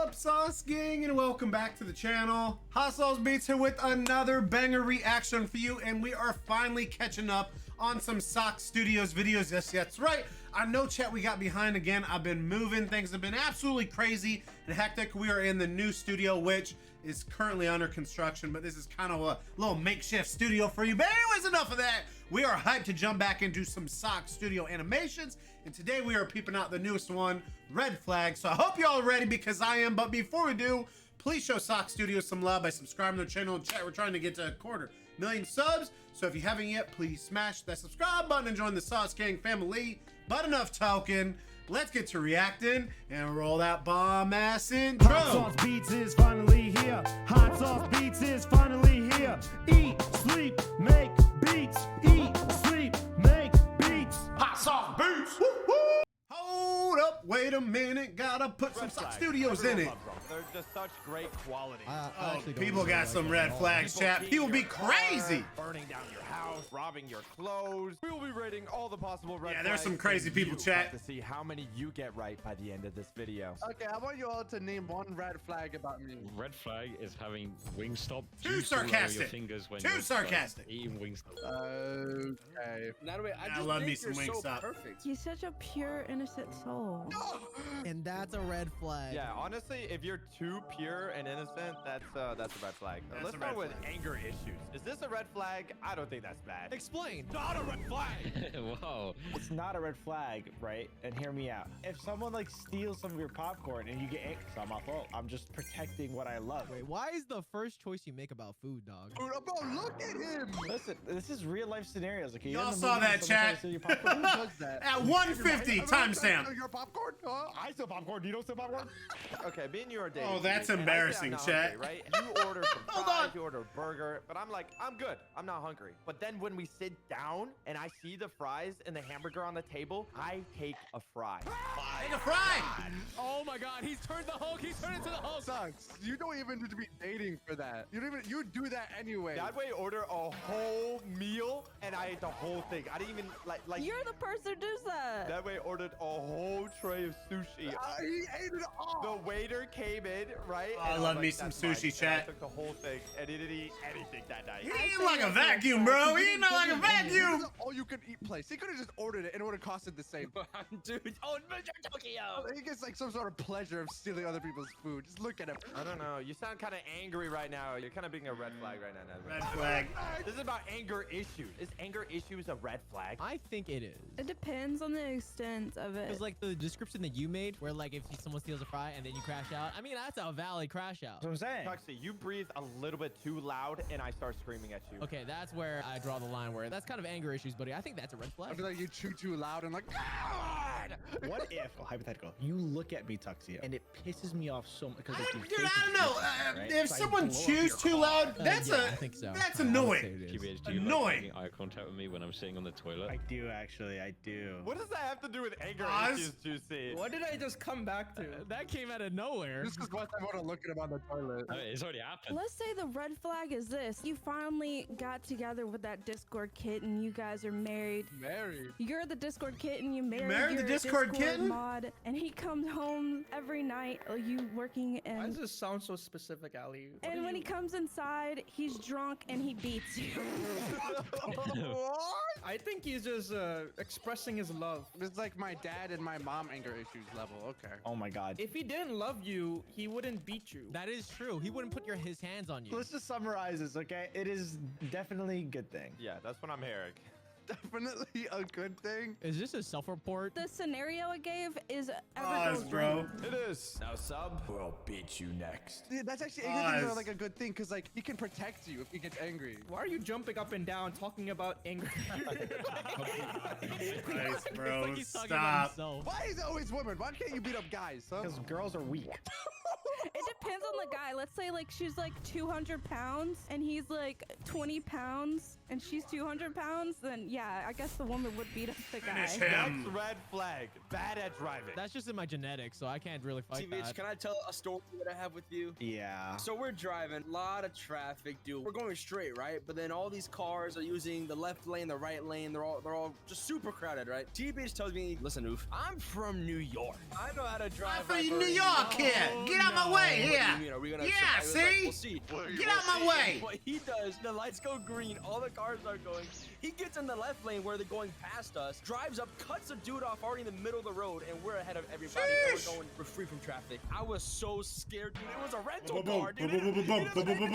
up, Sauce Gang, and welcome back to the channel. Hot Sauce Beats here with another banger reaction for you, and we are finally catching up on some SocksStudios videos. Yes, that's right. I know, chat, we got behind again. I've been moving. Things have been absolutely crazy and hectic. We are in the new studio, which is currently under construction, but this is kind of a little makeshift studio for you. But anyways, enough of that. We are hyped to jump back into some SocksStudio animations, and today we are peeping out the newest one, Red Flag. So I hope y'all are ready, because I am. But before we do, please show SocksStudios some love by subscribing to the channel and chat. We're trying to get to 250,000 subs, so if you haven't yet, please smash that subscribe button and join the Sauce Gang family. But enough talking, let's get to reacting and roll that bomb ass intro. Hot Sauce Beats is finally here. Hot Sauce Beats is finally here. Eat, sleep, make beats. Eat, sleep, make beats. Hot Sauce Beats. Woo, woo. Hold up, wait a minute, gotta put some SocksStudios in it. They're just such great quality. Oh, people got some red flags, chat. People be crazy. Burning down your house, robbing your clothes. We will be rating all the possible red flags. Yeah, there's some crazy people, chat. To see how many you get right by the end of this video. Okay, I want you all to name one red flag about me. Red flag is having Wingstop. Too juice all over sarcastic. Your fingers when Too you're, sarcastic. Eating Wingstop. Okay. Natalie, I I just love me think some you're so Wingstop. perfect. He's such a pure, innocent soul. And that's a red flag. Yeah, honestly, if you're too pure and innocent, that's a red flag. That's Let's a start red with flag. anger issues. Is this a red flag? I don't think that's bad. Explain. Not a red flag. Whoa. It's not a red flag, right? And hear me out. If someone like steals some of your popcorn and you get angry, it's not my fault. I'm just protecting what I love. Wait, why is the first choice you make about food, dog? Bro, look at him. Listen, this is real life scenarios. Okay, Y'all saw that, chat. Who does that? At 150 timestamp. Your popcorn? I steal popcorn. You don't steal popcorn? Okay, being you are dating. Oh, that's and I say I'm embarrassing, not chat. hungry, right? You order some Hold fries, on. you order a burger, but I'm like, I'm good. I'm not hungry. But then when we sit down and I see the fries and the hamburger on the table, I take a fry. Take a fry. Oh my God, he's turned the Hulk. He's turned into the Hulk. Sucks. You don't even need to be dating for that. You don't even. You do that anyway. That way, order a whole meal and I ate the whole thing. I didn't even like. You're the person who does that. That way, ordered a whole tray of sushi. He ate it all. The waiter came in, right? Oh, I and love was me like, some "That's fine." sushi, And chat. I took the whole thing and he didn't eat anything that night. He ain't like a vacuum, bro. He ain't not like a vacuum. All you can eat place. He could have just ordered it and it would have costed the same. Dude, oh, Mr. Tokyo. He gets like some sort of pleasure of stealing other people's food. Just look at him. I don't know. You sound kind of angry right now. You're kind of being a red flag right now. Red flag. This is about anger issues. Is anger issues a red flag? I think it is. It depends on the extent of it. Because like the description that you made, where like if someone steals a fry and then you crash out, I mean, that's a valid crash out. That's what I'm saying. Tuxie, you breathe a little bit too loud and I start screaming at you. Okay, that's where I draw the line where that's kind of anger issues, buddy. I think that's a red I flag. feel like you chew too loud and like, God! What if, hypothetical, you look at me, Tuxio, and it pisses me off so much because Dude, I don't know. right? If So I someone blow up chews your too car. loud, that's Yeah, I a think so. that's I would annoying. say it is. QBH, do you Annoying. like making eye contact with me when I'm sitting on the toilet? I do, actually. I do. What does that have to do with anger Oz? issues, Juicy? What did I just come back to? That came out of nowhere. Just because once I want to look at him on the toilet. Oh, it's already happened. Let's say the red flag is this. You finally got together with that Discord kitten. You guys are married. Married. You're the Discord kitten. You married, married the your Discord kitten? mod, and he comes home every night. You working Why and does this sound so specific, Ali? What and are when he you- comes inside, he's drunk and he beats you. I think he's just expressing his love. It's like my dad and my mom anger issues level. Okay. Oh my God. If he didn't love you, he wouldn't beat you. That is true. He wouldn't put his hands on you. Let's just summarize this, okay? It is definitely a good thing. Yeah, that's what I'm hearing. Definitely a good thing. Is this a self-report? The scenario I gave is Pause, bro. It is. Now, sub, we'll beat you next. Yeah, that's actually anger things Oz. are like a good thing because like he can protect you if he gets angry. Why are you jumping up and down talking about anger? Nice, bro. It's like he's talking about Stop. himself. Why is it always women? Why can't you beat up guys, son? Because girls are weak. It depends on the guy. Let's say like she's like 200 pounds and he's like 20 pounds and she's 200 pounds, then yeah, I guess the woman would beat up the guy. Finish him. That's red flag. Bad at driving. That's just in my genetics, so I can't really fight TVH, that. can I tell a story that I have with you? Yeah. So we're driving, a lot of traffic, dude. We're going straight, right? But then all these cars are using the left lane, the right lane. They're all just super crowded, right? TBH tells me, listen, Oof, I'm from New York. I know how to drive. I'm from like New a- York here. Get out my way What do here. you mean? Are we gonna Yeah, survive? He was see? like, we'll see. Get out my way. What he does, the lights go green, all the cars are going. He gets in the left lane where they're going past us, drives up, cuts a dude off already in the middle of the road, and we're ahead of everybody. And we're free from traffic. I was so scared, dude. It was a rental car, dude.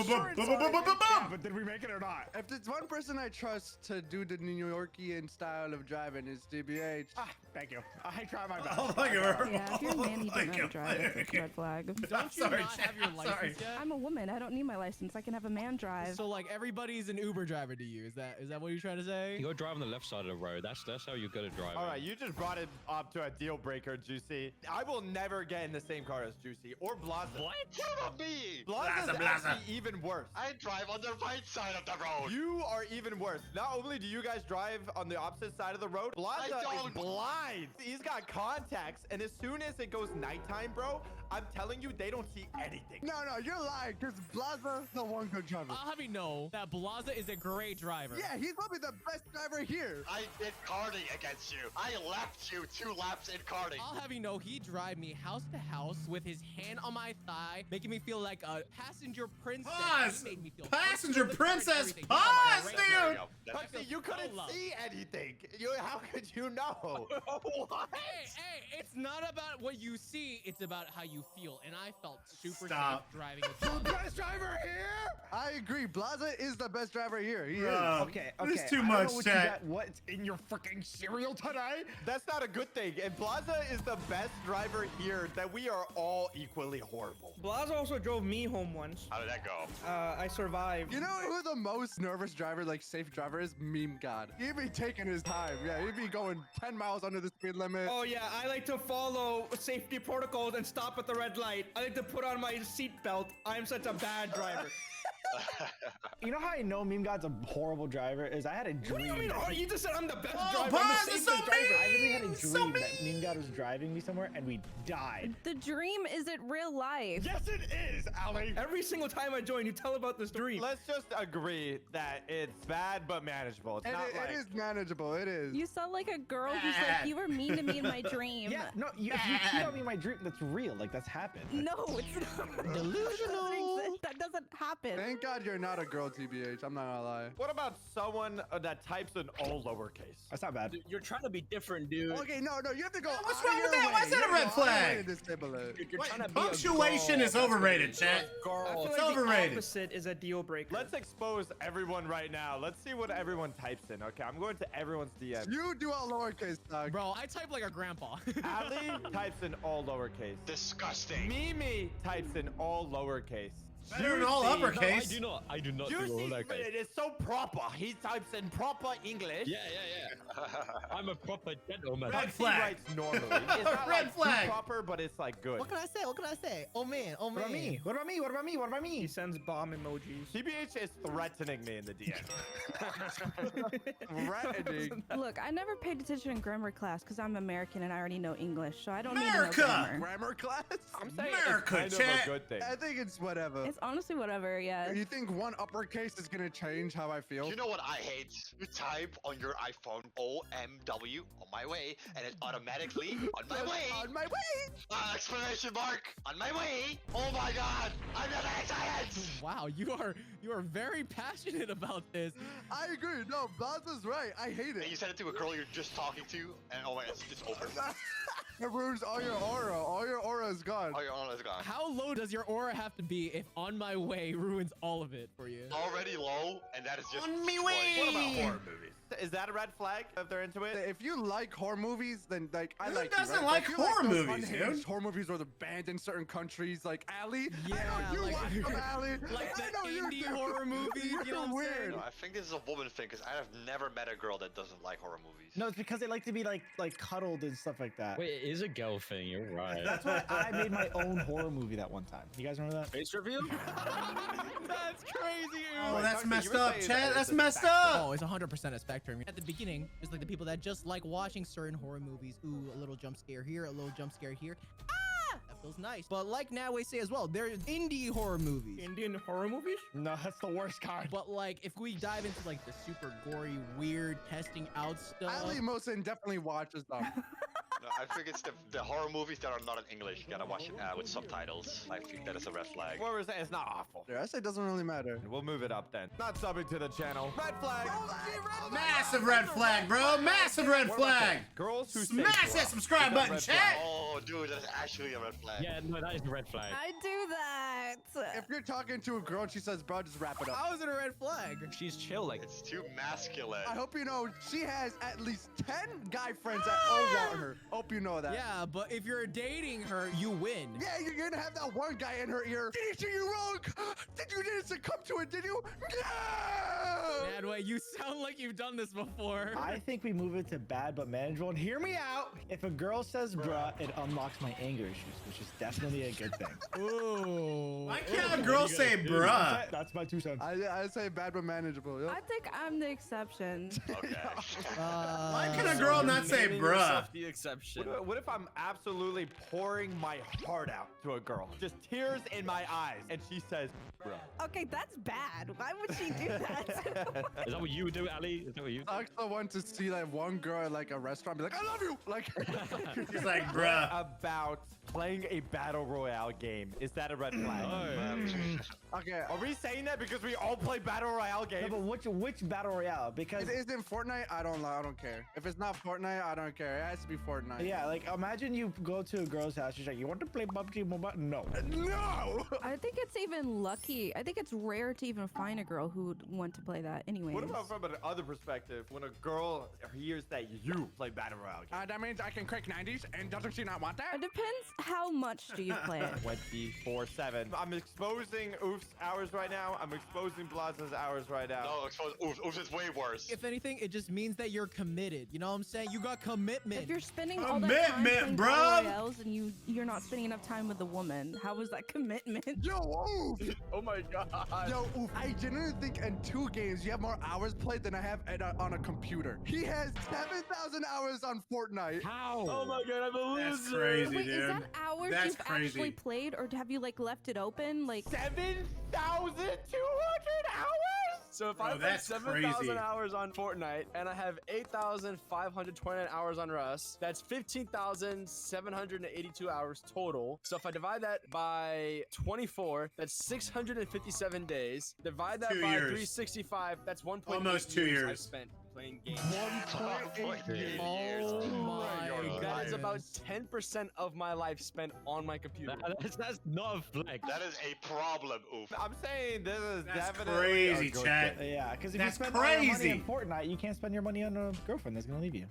Yeah, but did we make it or not? If there's one person I trust to do the New Yorkian style of driving, is DBH. Ah, thank you. I try my best. Oh, thank you. Yeah, if you're a man, you don't know how to drive. That's a red flag. Don't you sorry, not Chad, have your I'm license sorry. yet? I'm a woman. I don't need my license. I can have a man drive. So like everybody's an Uber driver to you. Is that what you're trying to say? You gotta drive on the left side of the road. That's how you gotta drive. All right, you just brought it up to a deal breaker, Juicy. I will never get in the same car as Juicy or Blaza. What? What about me? Blaza's Blaza. actually even worse. I drive on the right side of the road. You are even worse. Not only do you guys drive on the opposite side of the road, Blaza is don't. blind. He's got contacts, and as soon as it goes nighttime, bro, I'm telling you, they don't see anything. No, you're lying, because Blaza's the one good driver. I'll have you know that Blaza is a great driver. Yeah, he's probably the best driver here. I did karting against you. I left you 2 laps in karting. I'll have you know he drive me house to house with his hand on my thigh, making me feel like a passenger princess. Pause. He made me feel Passenger comfortable with princess. everything. Pause, Right There dude. you go. But see, you couldn't love. see anything. How could you know? Hey, it's not about what you see, it's about how you feel. And I felt super Stop. safe driving with Blaza. Best driver here? I agree. Blaza is the best driver here. He is. Okay. This is too I don't much, know what you chat. got- What's in your freaking cereal today? That's not a good thing. And Blaza is the best driver here that we are all equally horrible. Blaza also drove me home once. How did that go? I survived. You know who the most nervous driver, like safe driver is? Meme God. He'd be taking his time. Yeah, he'd be going 10 miles under the speed limit. Oh yeah, I like to follow safety protocols and stop at the red light. I like to put on my seatbelt. I'm such a bad driver. You know how I know Meme God's a horrible driver? Is I had a dream. What do you mean? Oh, you just said I'm the best Oh, driver. I'm Buzz, the it's safest so driver. I literally had a So dream that Meme God was driving me somewhere and we died. The dream isn't real life. Yes, it is, Ali. Every single time I join, you tell about this dream. Let's just agree that it's bad but manageable. It's And not like it is manageable. It is. You sound like a girl who's like, you were mean to me in my dream. Yeah, no, if you cheat on me in my dream, that's real. Like, that's happened. No, it's not. Delusional. That doesn't happen. Thank God you're not a girl, TBH. I'm not gonna lie. What about someone that types in all lowercase? That's not bad. Dude, you're trying to be different, dude. Okay, no, you have to go. What's out of wrong with your that? way. Why is that You a red have to go out of your way flag? to disable it. You're Wait, trying to be punctuation a is girl. overrated, chat. I Girl. feel It's like overrated. the opposite is a deal breaker. Let's expose everyone right now. Let's see what everyone types in. Okay, I'm going to everyone's DM. You do all lowercase, dog. Bro, I type like a grandpa. Ali types in all lowercase. Disgusting. Mimi types in all lowercase. Better than all Juicy- No, uppercase. I do not do all Juicy, that. it is so proper. He types in proper English. Yeah. I'm a proper gentleman. Red He flag. writes normally. It's not Red like flag. too proper, but it's like good. What can I say? What can I say? Oh man, oh What about me? What about me? What about me? What about He me? sends bomb emojis. TBH is threatening me in the DM. Threatening. Look, I never paid attention in grammar class because I'm American and I already know English, so I don't need America! to know grammar. Grammar class? I'm saying America, it's kind chat. of a good thing. I think it's whatever. It's honestly whatever, yeah. You think one uppercase is gonna change how I feel? You know what I hate? You type on your iPhone OMW on my way, and it automatically on my way. On my way. Exclamation mark on my way. Oh my God! I'm not excited. Wow, you are very passionate about this. I agree. No, Blaza's right. I hate And you it. send it to a girl you're just talking to, and oh my, it's over. It ruins all your aura. All your aura is gone. Oh, your honor is gone. How low does your aura have to be if on my way ruins all of it for you? Already low, and that is just On me destroyed. way. What about horror movies? Is that a red flag if they're into it? If you like horror movies, then like I Who like. doesn't you, right? like If you horror those movies, unhinged dude? Horror movies are the banned in certain countries, like Ali. Yeah, I know you like- watch them, Ali. Like I know the you indie do. horror movies, you know You're what I'm weird. saying? No, I think this is a woman thing because I have never met a girl that doesn't like horror movies. No, it's because they like to be like cuddled and stuff like that. Wait, It is a girl thing. You're right. That's why I made my own horror movie that one time. You guys remember that? Face reveal? That's crazy. Oh, Wait, that's Tucker, messed you were up, saying Chad. that That's it's a messed spectrum. up. Oh, it's 100% a spectrum. At the beginning, there's like the people that just like watching certain horror movies. Ooh, a little jump scare here, a little jump scare here. Ah, that feels nice. But like now we say as well, there's indie horror movies. Indian horror movies? No, that's the worst kind. But like, if we dive into like the super gory, weird, testing out stuff. Ali Mosin definitely watches them. No, I think it's the horror movies that are not in English. You gotta watch it with subtitles. I think that is a red flag. What we're saying, it's not awful. The rest, it doesn't really matter. We'll move it up then. Not subbing to the channel. Red flag. Massive red flag, bro. Massive red What about flag. that? Girls who say Smash bra. that subscribe Is that button, red chat. flag? Oh, dude, that's actually a red flag. Yeah, no, that is a red flag. I do that. If you're talking to a girl and she says, bro, just wrap it up. How is it a red flag? She's chill, like. It's too masculine. I hope you know she has at least 10 guy friends that all want her. Hope you know that. Yeah, but if you're dating her, you win. Yeah, you're gonna have that one guy in her ear. Did he treat you wrong? Did you didn't succumb to it? Did you? No! Madway, you sound like you've done this before. I think we move it to bad but manageable. And hear me out. If a girl says bruh, it unlocks my anger issues, which is definitely a good thing. Ooh. Why can't a girl say bruh? That's my 2 cents. I say bad but manageable. Yep. I think I'm the exception. Okay. Why can a girl not say Naming bruh? yourself the exception. What if I'm absolutely pouring my heart out to a girl? Just tears in my eyes. And she says, bro. Okay, that's bad. Why would she do that? Is that what you would do, Ali? Is that what you? I also want to see like one girl at like a restaurant be like, I love you. Like, He's like, bruh. About playing a battle royale game. Is that a red flag? okay. Are we saying that because we all play battle royale No, games? but which battle royale? Because It isn't Fortnite. I don't care. If it's not Fortnite, I don't care. It has to be Fortnite. yeah, like imagine you go to a girl's house. She's like, "You want to play PUBG Mobile?" No. No. I think it's even lucky. I think it's rare to even find a girl who would want to play that anyways. What about from another perspective? When a girl hears that you play battle royale games? That means I can crack 90s, and doesn't she not want that? It depends how much do you play it. 24/7. I'm exposing Oof's hours right now. I'm exposing Blaza's hours right now. No, expose. Oof, is way worse. If anything, it just means that you're committed. You know what I'm saying? You got commitment. If you're spending all that time Commitment, playing bruh. battle royales and you're not spending enough time with the woman, how is that commitment? Yo, Oof. Oh my god. Yo, Oof. I genuinely think in 2 games you have more hours played than I have on a computer. He has 7,000 hours on Fortnite. How? Oh my god, I'm a loser. That's crazy, Wait, dude. is that hours That's you've actually crazy. played, or have you like left it open? Like 7,200 hours? So if Bro, I played that's 7,000 crazy. hours on Fortnite and I have 8,529 hours on Rust, that's 15,782 hours total. So if I divide that by 24, that's 657 days. Divide that 2 by years. 365, that's 1.8 Almost 2 I've years. spent playing games. 1.8 years. Oh my That is god. about 10% of my life spent on my computer. That's not a flag. That is a problem, Oof. I'm saying this is That's definitely crazy, a good chat. thing. Yeah, because if That's you spend all your money crazy. on Fortnite, you can't spend your money on a girlfriend that's gonna leave you.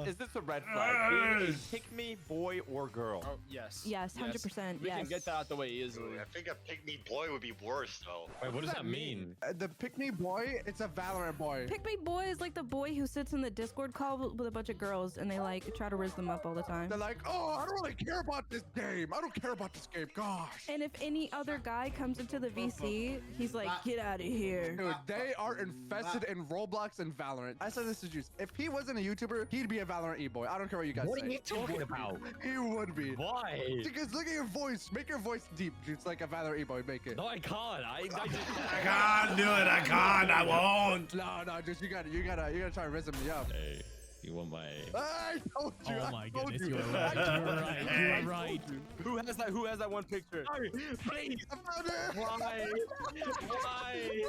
Is this a red flag? Being a pick-me boy or girl? Oh, yes. Yes, 100%, We can yes. get that out the way easily. I think a pick-me boy would be worse, though. Wait, what does that mean? The Pikmi boy, it's a Valorant boy. Pick me boy is like the boy who sits in the Discord call with a bunch of girls and they like try to riz them up all the time. They're like, oh, I don't really care about this game. I don't care about this game. Gosh. And if any other guy comes into the VC, he's like, get out of here. Dude, they are infested in Roblox and Valorant. I said this to Juice. If he wasn't a YouTuber, he'd be a Valorant e-boy. I don't care what you guys What say. are you talking about? He would be. Why? Because look at your voice. Make your voice deep, Juice, like a Valorant e-boy. Make it. No, I can't. I just. I can't do it. I can't. I won't. No, just you gotta try to rhythm me up. Hey, you want my? I told you. Oh I my told goodness, you. you are right. You are right. You are right. Who has that one picture? Please. I found it. Why? Why?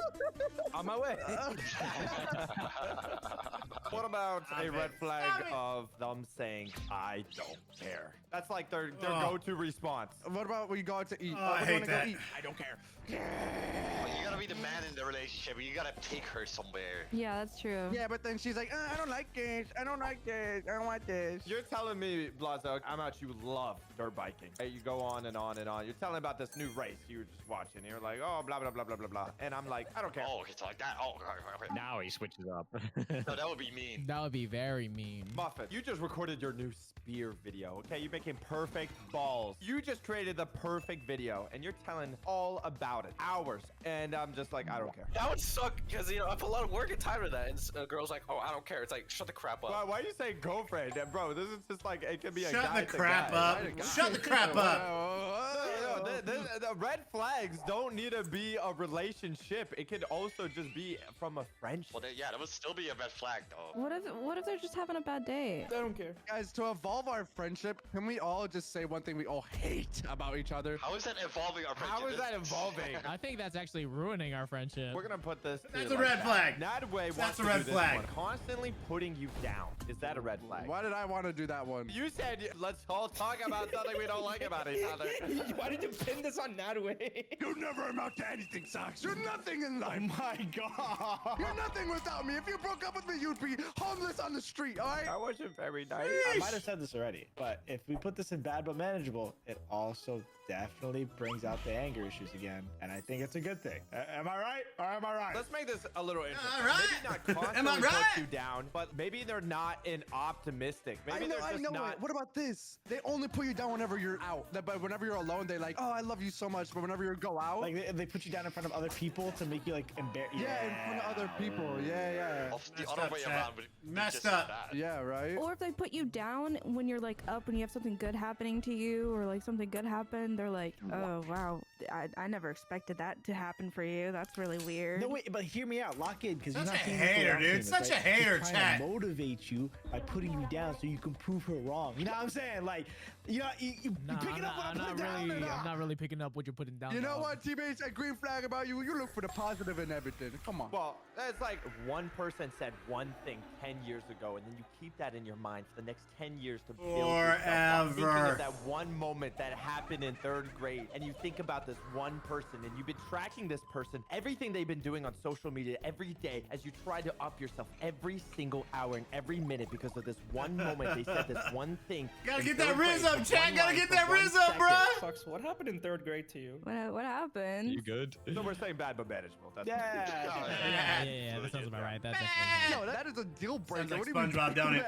On my way. What about Stop a it. red flag Stop it. of them saying, I don't care? That's like their Oh. go-to response. What about when you go out to eat? Oh, I When you hate wanna go that. eat? I don't care. Well, you gotta be the man in the relationship. You gotta take her somewhere. Yeah, that's true. Yeah, but then she's like, I don't like games. I don't like this. I don't want this. You're telling me, Blazo, how much you love dirt biking. Hey, you go on and on and on. You're telling about this new race you were just watching. You're like, oh, blah, blah, blah, blah, blah, blah. And I'm like, I don't care. Oh, it's like that. Oh, okay. Now he switches up. No, that would be mean. That would be very mean. Muffin, you just recorded your new spear video, okay? You're making perfect balls. You just created the perfect video, and you're telling all about it. Hours. And I'm just like, I don't care. That would suck because, you know, I put a lot of work and time into that. And a girl's like, oh, I don't care. It's like, shut the crap up. Why are you saying girlfriend? Bro, this is just like, it could be a Shut guy the to crap guy. up. Shut the crap up. The red flags don't need to be a relationship. It could also just be from a friendship. Well, yeah, that would still be a red flag, though. What if they're just having a bad day? I don't care. Guys, to evolve our friendship, can we all just say one thing we all hate about each other? How is that evolving our friendship? How is that evolving? I think that's actually ruining our friendship. We're gonna put this. That's a red flag. Nadway That's wants a to red do this flag. one. Constantly putting you down. Is that a red flag? Why did I want to do that one? You said let's all talk about something we don't like about each other. Why did you pin this on Nadway? You never amount to anything, Socks. You're nothing in life. Oh my god. You're nothing without me. If you broke up with me, you'd be homeless on the street, all right? That wasn't very nice. I might have said this already, but if we put this in bad but manageable, it also definitely brings out the anger issues again, and I think it's a good thing. Am I right or am I right? Let's make this a little interesting. All right. Maybe not Am I constantly right? put you down, but maybe they're not in optimistic. Maybe they're I just know not. it. What about this? They only put you down whenever you're out. But whenever you're alone, they like, oh, I love you so much. But whenever you go out, Like they put you down in front of other people to make you like embarrassed. yeah, in front of other people. Yeah. Off the Messed other up, way chat. around would be Messed just up. bad. Yeah, right? Or if they put you down when you're like up and you have something good happening to you, or like something good happened, they're like, oh wow, I never expected that to happen for you. That's really weird. No, wait, but hear me out. Lock in, because you're Such not a seeing this the way hater, I'm dude. seeing this, Such a right? hater, He's chat. trying to motivate you by putting you down so you can prove her wrong. You know what I'm saying? Like, you pick it up when I put it down. I'm not really picking up what you're putting down. You know dog. what, teammates? That green flag about you. You look for the positive in everything. Come on. Well, it's like one person said one thing 10 years ago, and then you keep that in your mind for the next 10 years to build yourself up, thinking Forever. of that one moment that happened in 3rd grade, and you think about this one person, and you've been tracking this person, everything they've been doing on social media every day as you try to up yourself every single hour and every minute because of this one moment they said this one thing. Gotta in get that 3rd grade riz for up, chat. one Gotta line get for that 1 riz up, second. bruh. Sucks. What happened in 3rd grade to you? What happened? You good? So we're saying bad but manageable. That's Yeah, that sounds about right. That definitely. No, that is a deal breaker. Sounds like What do you mean? SpongeBob, don't it?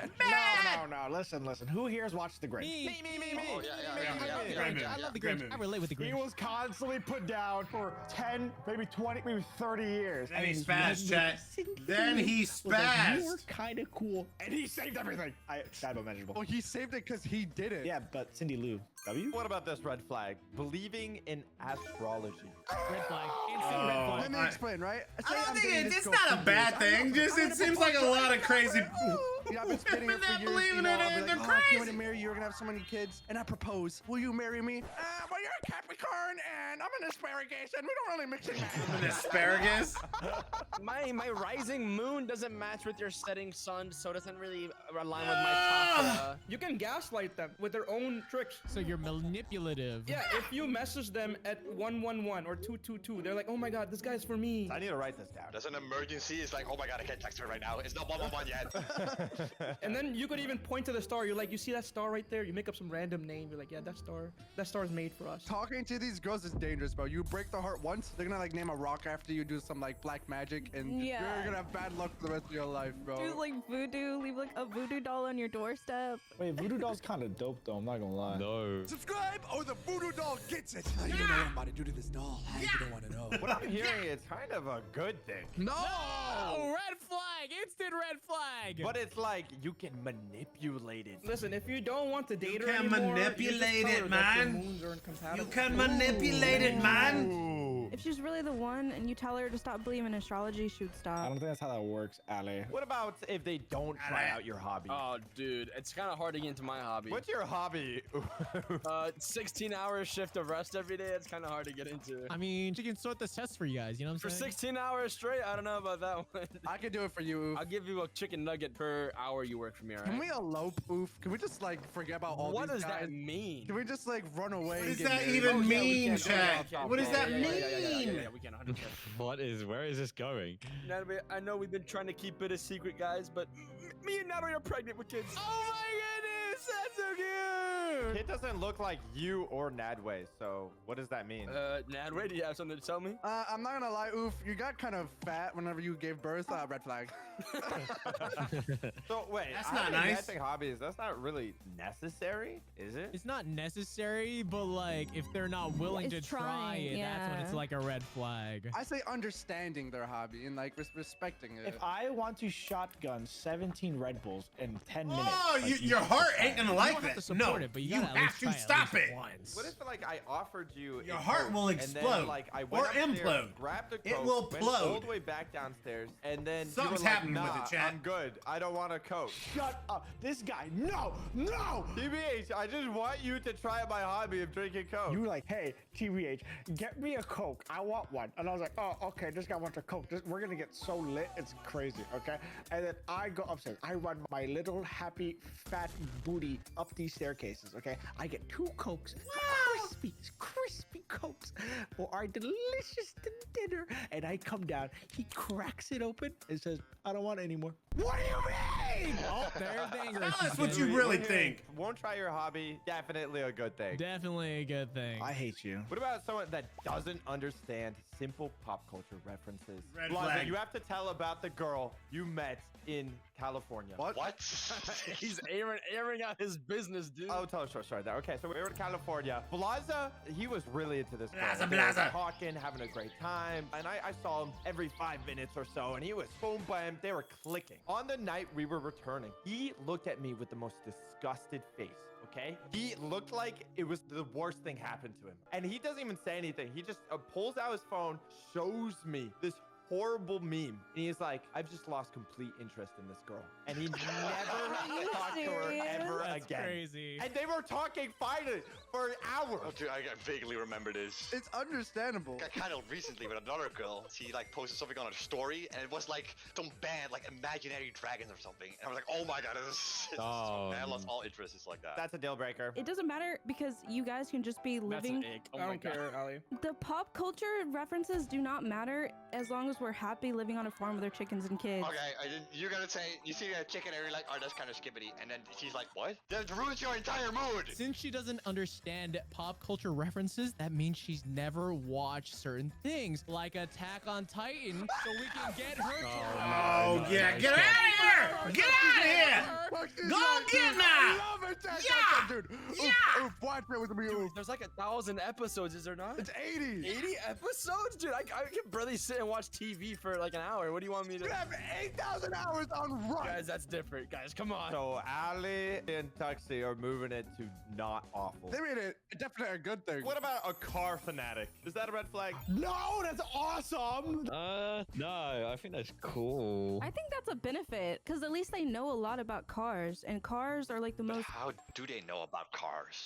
No. Listen. Who here has watched The Grinch? Me. Oh, yeah. I love the Grinch. I relate with the He Grinch. was constantly put down for 10, maybe 20, maybe 30 years. Then he And spazzed, chat. Cindy Then he was like, spazzed. you were kind of cool, and he saved everything. Bad but manageable. Oh, he saved it because he did it. Yeah, but Cindy Lou, W? What about this red flag? Believing in astrology. Red flag. Instant red flag. Let me explain, right? I Say don't I'm think dating this it's girl not a for bad years. thing. Just I'm it gonna seems propose like a to lot her. of crazy. Yeah, I've been spending Women it for that years. believe You in know, it, I'll be they're like, oh, I'm crazy. going to marry you. You're gonna have so many kids, and I propose. Will you marry me? Well, you're a Capricorn, and I'm an asparagus, and we don't really mix and match. An asparagus. My rising moon doesn't match with your setting sun, so it doesn't really align with my chakra. You can gaslight them with their own tricks. So you're manipulative. Yeah, if you message them at 111 or 222, they're like, oh my god, this guy's for me. I need to write this down. There's an emergency. It's like, oh my god, I can't text her right now. It's not 111 yet. And then you could even point to the star. You're like, you see that star right there? You make up some random name. You're like, yeah, that star is made for us. Talking to these girls is dangerous, bro. You break the heart once, they're gonna like name a rock after you, do some like black magic, and Yeah. you're gonna have bad luck for the rest of your life, bro. There's like voodoo. Leave like a voodoo doll on your doorstep. Wait, Voodoo Doll's kind of dope, though. I'm not gonna lie. No. Subscribe or the voodoo doll gets it. You don't know what I'm about to do to this doll. You don't want to know. What I'm hearing is kind of a good thing. No! Oh, red flag. Instant red flag. But it's like you can manipulate it. Listen, if you don't want to date her can anymore, manipulate you just tell it, her that your man. moons are incompatible. You can manipulate it, man. If she's really the one and you tell her to stop believing in astrology, she would I stop. don't think that's how that works, Ale. What about if they don't try out your hobby? Oh, dude, it's kind of hard to get into my hobby. What's your hobby? 16-hour shift of rest every day. It's kind of hard to get into. I mean, she can sort this test for you guys. You know what I'm For saying? 16 hours straight, I don't know about that one. I can do it for you. I'll give you a chicken nugget per hour you work for me, all right? Can we elope, Oof? Can we just like forget about all What these does guys? that mean? Can we just like run away? What and does get that married? even Oh, yeah, we mean, can. chat? Okay, What does that yeah, mean? mean? We can 100%. Where is this going? Natalie, I know we've been trying to keep it a secret, guys, but me and Natalie are pregnant with kids. Oh my goodness, that's so cute. It doesn't look like you or Nadway, so what does that mean? Nadway, do you have something to tell me? I'm not gonna lie, Oof, you got kind of fat whenever you gave birth. Red flag. So wait, That's not nice. Romantic hobbies, that's not really necessary, is it? It's not necessary, but like if they're not willing It's to try trying, it, that's when yeah. it's like a red flag. I say understanding their hobby and like respecting it. If I want to shotgun 17 Red Bulls in 10 minutes, Oh, like, your heart ain't gonna like don't have this. to No, support it, but you you gotta at have least to try it at stop least it. once. What if like I offered you Your a heart Coke, will and explode then, like, I went or upstairs, implode. grabbed a It Coke, will went all plode. the way back downstairs, and then Something's you were like, happening with nah, it, chat. I'm good. I don't want a Coke. shut up. This guy, no. TBH, I just want you to try my hobby of drinking Coke. You were like, hey, TBH, get me a Coke. I want one. And I was like, oh, okay, this guy wants a Coke. We're going to get so lit. It's crazy, okay? And then I go upstairs. I run my little happy fat booty up these staircases, okay? I get 2 Cokes. Crispy Cokes for our delicious dinner. And I come down. He cracks it open and says, I don't want it anymore. What do you mean? Oh, there's the anger Tell issues us what again. you really We're hearing, think. Won't try your hobby. Definitely a good thing. Definitely a good thing. I hate you. What about someone that doesn't understand simple pop culture references? Red Plaza, flag. you have to tell about the girl you met in California. What? He's airing out his business, dude. Oh, sorry. Okay, so we were in California. Blaza, he was really into this girl. Blaza, They were Blaza. talking, having a great time. And I saw him every 5 minutes or so, and he was boom, bam. They were clicking. On the night we were returning, he looked at me with the most disgusted face. Okay, he looked like it was the worst thing happened to him, and he doesn't even say anything. He just pulls out his phone, shows me this horrible meme, and he's like, I've just lost complete interest in this girl, and he never you talked to her serious? ever That's again. crazy. And they were talking finally for hours. Oh, dude, I vaguely remember this. It's understandable. I kind of recently with another girl. She like posted something on her story, and it was like some band, like Imaginary Dragons or something. And I was like, oh my god, this is I lost all interest. It's like that. That's a deal breaker. It doesn't matter because you guys can just be That's living. an ick. Oh I my don't God. care, Ali. The pop culture references do not matter as long as we're happy living on a farm with our chickens and kids. Okay, you're gonna say, you see a chicken and you're like, oh, that's kind of skibbity. And then she's like, what? That ruins your entire mood. Since she doesn't understand pop culture references, that means she's never watched certain things, like Attack on Titan, so we can get her to. Oh, yeah, get out of here! Get out of here! Go get now! Love it, Yeah! dude. Yeah! Oof, watch it with me, Oof. There's like 1,000 episodes, is there not? It's 80. 80 episodes? Dude, I can barely sit and watch TV for like an hour. What do you want me to... You have 8,000 hours on run. Guys, that's different. Guys, come on. So Ali and Tuxie are moving it to not awful. They made it definitely a good thing. What about a car fanatic? Is that a red flag? No, that's awesome. No, I think that's cool. I think that's a benefit because at least they know a lot about cars, and cars are like the But most. how do they know about cars?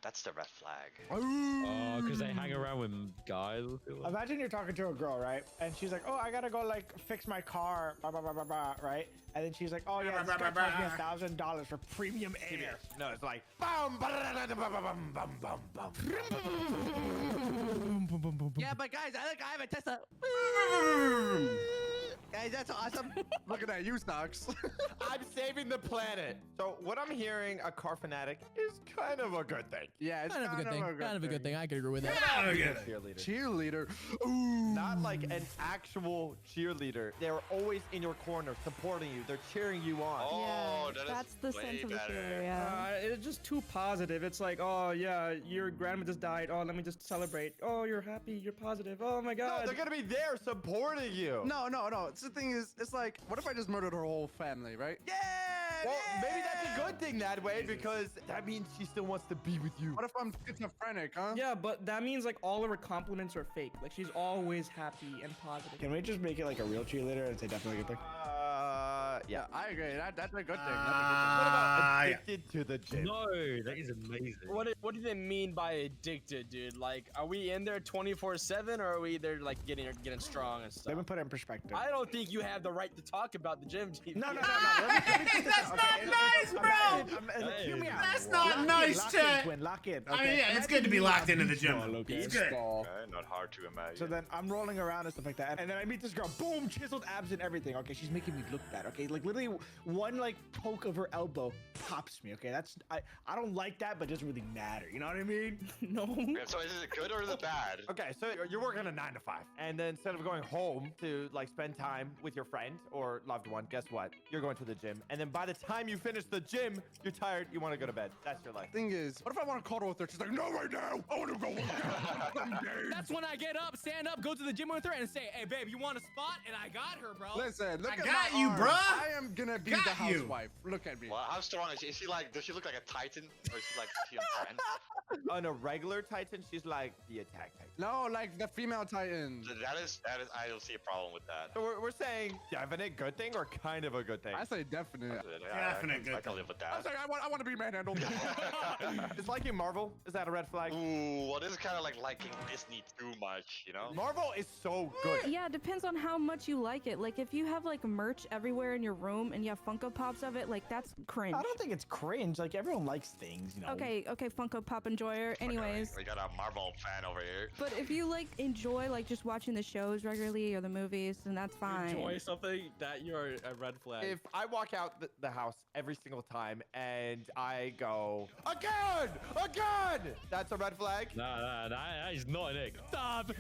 That's the red flag. Oh, because they hang around with guys. Imagine you're talking to a girl, right? And she's like, oh, I gotta go like fix my car, blah, blah, blah, blah, blah, right? And then she's like, oh yeah, this guy charged me $1,000 for premium air. No, it's like bum, bum, bum, bum, bum. Yeah, but guys, I have a Tesla. Guys, that's awesome. Look at that, you stocks. I'm saving the planet. So what I'm hearing, a car fanatic is kind of a good thing. Yeah, it's Kind of a good thing. Kind of a good thing. I could agree with that. Yeah, okay. Cheerleader. Cheerleader. Ooh. Not like an actual cheerleader. They're always in your corner, supporting you. They're cheering you on. Oh, Yeah, that is that's the way sense of the better. cheer. Yeah. It's just too positive. It's like, oh yeah, your grandma just died. Oh, let me just celebrate. Oh, you're happy. You're positive. Oh my No, god. they're gonna be there supporting you. No. It's the thing is, it's like, what if I just murdered her whole family, right? Yeah. Well, maybe that's a good thing that way because that means she still wants to be with you. What if I'm schizophrenic, huh? Yeah, but that means like all of her compliments are fake. Like she's always happy and positive. Can we just make it like a real cheerleader and say definitely a good thing? Yeah. I agree. That's a good thing. Addicted to the gym. No, that is amazing. What do they mean by addicted, dude? Like, are we in there 24/7, or are we there like getting strong and stuff? Let me put it in perspective. I don't think you have the right to talk about the gym, GP. No. That's not nice, bro. Hear me out. That's not Lock nice, in, chat. Twin, lock in. I mean, Okay? yeah, it's Imagine good to be you locked are into the beach gym. ball, okay? It's good. Okay, not hard to imagine. So then I'm rolling around and stuff like that, and then I meet this girl, boom, chiseled abs and everything. Okay, she's making me look bad. Okay, like literally one like poke of her elbow pops me. Okay, that's I don't like that, but it doesn't really matter. You know what I mean? No. Okay, so is it good or is it bad? Okay, so you're working a 9 to 5, and then instead of going home to like spend time with your friend or loved one, guess what? You're going to the gym, and then by the time you finish the gym, you're tired. You want to go to bed. That's your life. Thing is, what if I want to cuddle with her? She's like, no, right now. I want to go work out. That's when I get up, stand up, go to the gym with her, and say, "Hey, babe, you want a spot?" And I got her, bro. Listen, look I at got my you, arm. bruh. I am gonna be Got the you. housewife. Look at me. Well, how strong is she? Is she like, does she look like a titan? Or is she like, is she on 10? On a regular Titan, she's like the attack Titan. No, like the female Titans. That is, I don't see a problem with that. So we're saying definite good thing or kind of a good thing? I say definite. Definite good I can live with I that. say I want to be manhandled. Is liking Marvel, is that a red flag? Ooh, well, this is kind of like liking Disney too much, you know? Marvel is so good. Yeah, it depends on how much you like it. Like if you have like merch everywhere in your room and you have Funko Pops of it, like that's cringe. I don't think it's cringe. Like everyone likes things, you know. Okay, Funko Pop enjoyer. Anyways, We got a Marvel fan over here. but if you like enjoy like just watching the shows regularly or the movies, then that's fine. Enjoy something that you're a red flag. If I walk out the house every single time and I go, again, that's a red flag? Nah, that is not an egg. Stop!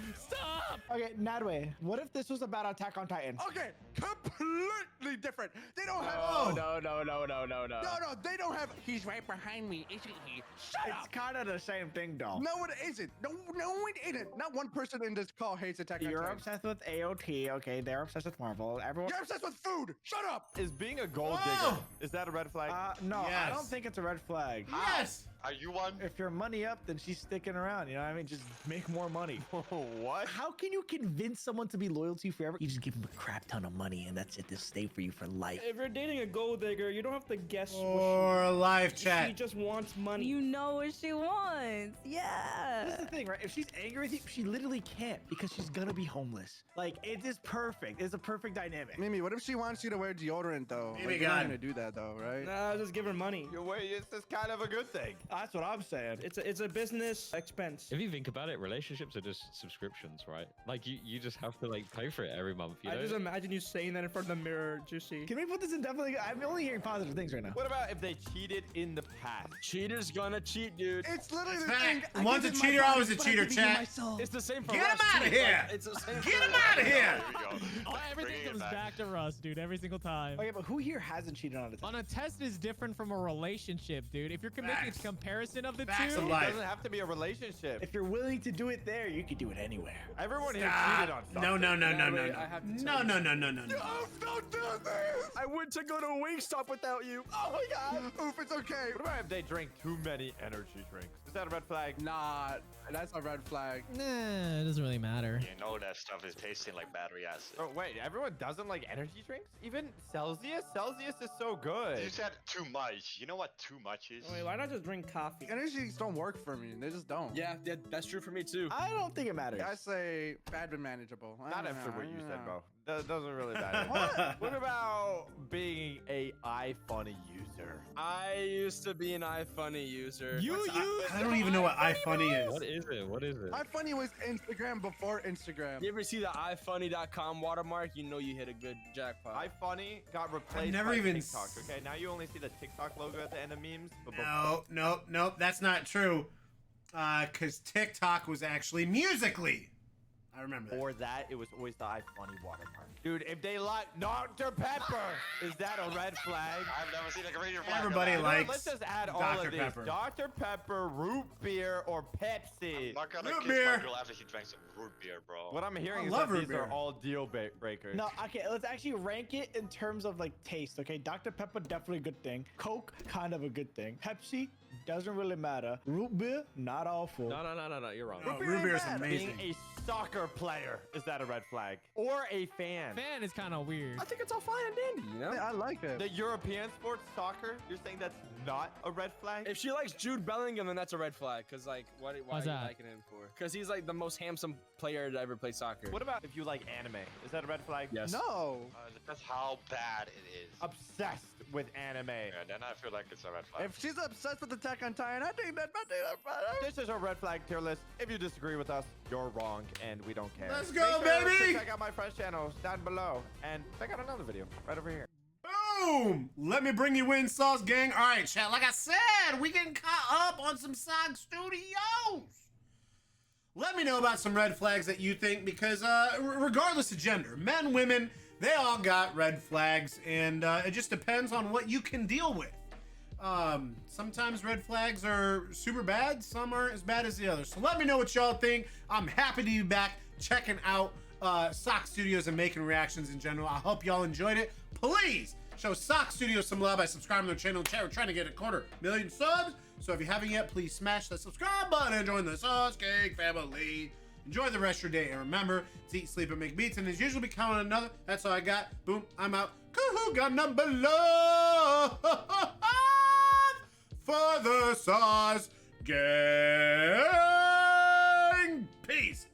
Okay, Nadwe, what if this was about Attack on Titan? Okay, completely different. They don't have. Oh, no. No, they don't have. He's right behind me, isn't he? Shut It's up. kind of the same thing, though. No, it isn't. No, it isn't. Not one person in this call hates Attack on You're Titan. obsessed with AOT. Okay, they're obsessed with Marvel. Everyone. You're obsessed with food. Shut up. Is being a gold Whoa! digger, is that a red flag? No, I Yes. don't think it's a red flag. Yes. Are you one? If you're money up, then she's sticking around. You know what I mean? Just make more money. What? How can you convince someone to be loyal to you forever? You just give them a crap ton of money and that's it. They'll stay for you for life. If you're dating a gold digger, you don't have to guess Or live she chat. just wants money. You know what she wants. Yeah. That's the thing, right? If she's angry with you, she literally can't because she's gonna be homeless. Like, it is perfect. It's a perfect dynamic. Mimi, what if she wants you to wear deodorant though? Mimi, You're not God. gonna do that though, right? Nah, just give her money. Wait, is this kind of a good thing? That's what I'm saying. It's a business expense. If you think about it, relationships are just subscriptions, right? Like you just have to like pay for it every month. You I know? just imagine you saying that in front of the mirror, Juicy. Can we put this in definitely? I'm only hearing positive things right now. What about if they cheated in the past? Cheater's gonna cheat, dude. It's literally the Fact. thing. I One's give a it my cheater, body, always a but I cheater, give it chat. myself. It's the same for Get us, him outta too. here. Like, it's the same Get for him out of here. There we go. Everything Bringing it comes back. back to Russ, dude, every single time. Okay, but who here hasn't cheated on a test? On a test is different from a relationship, dude. If you're making Facts. a comparison of the Facts two, of It life. doesn't have to be a relationship. If you're willing to do it there, you can do it anywhere. Everyone here Stop. cheated on something. No. Wait, I have to tell you No. Don't do this. I went to go to Wingstop without you. Oh my god. Oof, it's okay. What about if they drink too many energy drinks? Is that a red flag? Nah, that's a red flag. nah, it doesn't really matter. You know that stuff is tasting like battery acid. Oh, wait, everyone doesn't like energy drinks? Even Celsius? Celsius is so good. You said too much. You know what too much is? Wait, why not just drink coffee? Energies don't work for me. They just don't. Yeah, that's true for me too. I don't think it matters. I say bad but manageable. I Not don't after know, what you I said, don't bro. know. That doesn't really matter. What about being a iFunny user? I used to be an iFunny user. I don't even know what iFunny What is. is it? What is it? iFunny was Instagram before Instagram. You ever see the iFunny.com watermark? You know you hit a good jackpot. iFunny got replaced never by even TikTok, s- okay? Now you only see the TikTok logo at the end of memes. But before- Nope. That's not true. Because TikTok was actually Musically. I remember that. Before that, it was always the iFunny watermark. Dude, if they like Dr. Pepper, is that a red flag? I've never seen like a radio flag. Everybody You know what? likes Let's just add all Dr. of these. Pepper. Dr. Pepper, root beer, or Pepsi. I'm not gonna Root kiss beer. my girl after she drank some root beer, bro. What I'm hearing I is love that root these beer. are all deal breakers. No, okay, let's actually rank it in terms of like taste, okay? Dr. Pepper, definitely a good thing. Coke, kind of a good thing. Pepsi, Doesn't really matter. Root beer, not awful. No, you're wrong. Oh, root beer is amazing. Being a soccer player, is that a red flag? Or a fan? Fan is kind of weird. I think it's all fine and dandy, you know? I like it. The European sport, soccer, you're saying that's not a red flag? If she likes Jude Bellingham, then that's a red flag. Cause like, why are you that? liking him for? Cause he's like the most handsome player to ever play soccer. What about if you like anime? Is that a red flag? Yes. No. That's how bad it is. Obsessed with anime. Yeah, then I feel like it's a red flag. If she's obsessed with Attack on Titan, I think that. This is a red flag tier list. If you disagree with us, you're wrong, and we don't care. Let's go, Make sure baby! to check out my friend's channel down below, and check out another video right over here. Boom! Let me bring you in, Sauce Gang. All right, chat. Like I said, we getting caught up on some SocksStudios. Let me know about some red flags that you think, because regardless of gender, men, women, they all got red flags, and it just depends on what you can deal with. Sometimes red flags are super bad, some aren't as bad as the others. So let me know what y'all think. I'm happy to be back checking out SocksStudios and making reactions in general. I hope y'all enjoyed it. Please show SocksStudios some love by subscribing to their channel. We're trying to get 250,000 subs. So if you haven't yet, please smash that subscribe button and join the Sauce Gang family. Enjoy the rest of your day, and remember to eat, sleep, and make beats. And as usual, be counting another. That's all I got. Boom, I'm out. Coo-hoo, got number love for the Sauce Gang. Peace.